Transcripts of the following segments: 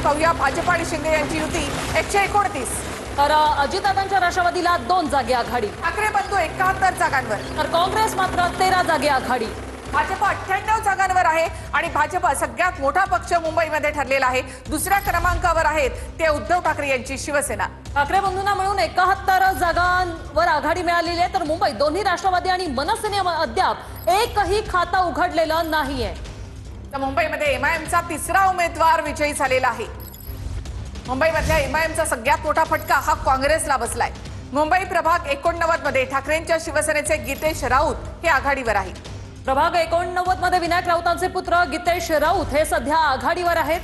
पाहूया भाजप आणि शिंदे यांची युती 129, तर अजितदादांच्या राष्ट्रवादीला 2 जागे आघाडी, ठाकरे बंधू 71 जागांवर, तर काँग्रेस मात्र 13 जागे आघाडी. भाजप 98 जागांवर आहे आणि भाजप सगळ्यात मोठा पक्ष मुंबईमध्ये ठरलेला आहे. दुसऱ्या क्रमांकावर आहेत ते उद्धव ठाकरे यांची शिवसेना. ठाकरे बंधूंना मिळून 71 जागांवर आघाडी मिळालेली आहे. तर मुंबईत दोन्ही राष्ट्रवादी आणि मनसेने अद्याप एकही खाता उघडलेलं नाहीये. तर मुंबईमध्ये एमआयएमचा तिसरा उमेदवार विजयी झालेला आहे. मुंबईमधल्या एमआयएमचा सगळ्यात मोठा फटका हा काँग्रेसला बसलाय. मुंबई प्रभाग 89 मध्ये ठाकरेंच्या शिवसेनेचे गीतेश राऊत हे आघाडीवर आहे. प्रभाग 89 मध्ये विनायक राऊतांचे पुत्र गीतेश राऊत हे सध्या आघाडीवर आहेत.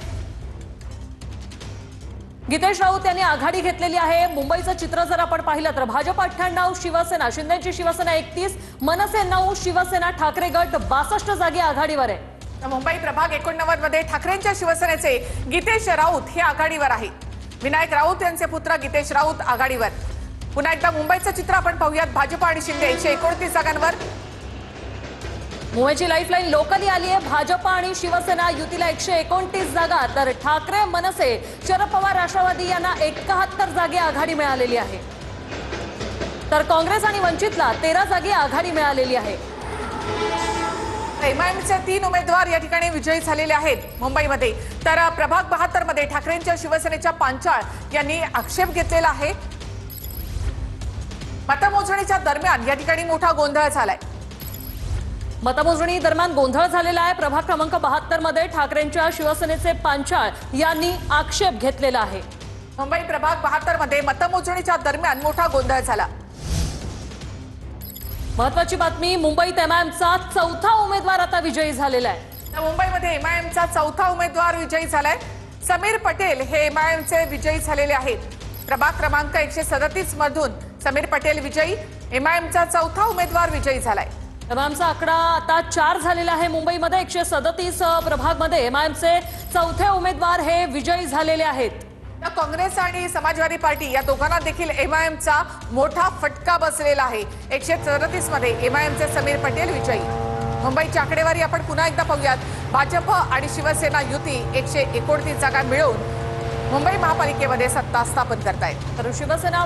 गीतेश राऊत यांनी आघाडी घेतलेली आहे. मुंबईचं चित्र जर आपण पाहिलं तर भाजप 98, शिवसेना शिंदेची शिवसेना 31, मनसे 9, शिवसेना ठाकरे गट 62 जागी आघाडीवर आहे. मुंबई प्रभाग 89 मध्ये ठाकरेंच्या शिवसेनेचे गीतेश राऊत हे आघाडीवर आहे. विनायक राऊत यांचे पुत्र गीतेश राऊत आघाडीवर. पुन्हा एकदा मुंबईचं चित्र आपण पाहूयात. भाजप आणि शिंदे 129 जागांवर. मुंबईची लाईफलाईन लोकली आली आहे. भाजप आणि शिवसेना युतीला 129 जागा, तर ठाकरे मनसे शरद पवार राष्ट्रवादी यांना 71 जागी आघाडी मिळालेली आहे. तर काँग्रेस आणि वंचितला 13 जागी आघाडी मिळालेली आहे. एमआयएमचे 3 उमेदवार या ठिकाणी विजयी झालेले आहेत मुंबईमध्ये. तर प्रभाग 72 मध्ये ठाकरेंच्या शिवसेनेच्या पांचाळ यांनी आक्षेप घेतलेला आहे. मतमोजणीच्या दरम्यान या ठिकाणी मोठा गोंधळ झालाय. मतमोजणी दरम्यान गोंधळ झालेला आहे. प्रभाग क्रमांक 72 मध्ये ठाकरेंच्या शिवसेनेचे पांचाळ यांनी आक्षेप घेतलेला आहे. मुंबई प्रभाग 72 मध्ये मतमोजणीच्या दरम्यान मोठा गोंधळ झाला. महत्वाची बातमी, मुंबईत एमआयएमचा 4था उमेदवार आता विजयी झालेला आहे. मुंबईमध्ये एमआयएमचा 4था उमेदवार विजयी झालाय. समीर पटेल हे एमआयएमचे विजयी झालेले आहेत. प्रभाग क्रमांक 137 मधून समीर पटेल विजयी. एमआयएमचा 4था उमेदवार विजयी झालाय. एमआयएमचा आकडा आता 4 झालेला आहे. मुंबईमध्ये 137 प्रभागमध्ये एमआयएमचे 4थे उमेदवार हे विजयी झालेले आहेत. काँग्रेस आणि समाजवादी पार्टी या दोघांना देखील एमआयएमचा मोठा फटका बसलेला आहे. 137 मध्ये एमआयएमचे समीर पटेल विजयी. मुंबईची आकडेवारी आपण पुन्हा एकदा पाहूयात. भाजप आणि शिवसेना युती 129 जागा मिळवून मुंबई महापालिकेमध्ये सत्ता स्थापन करतायत. तर शिवसेना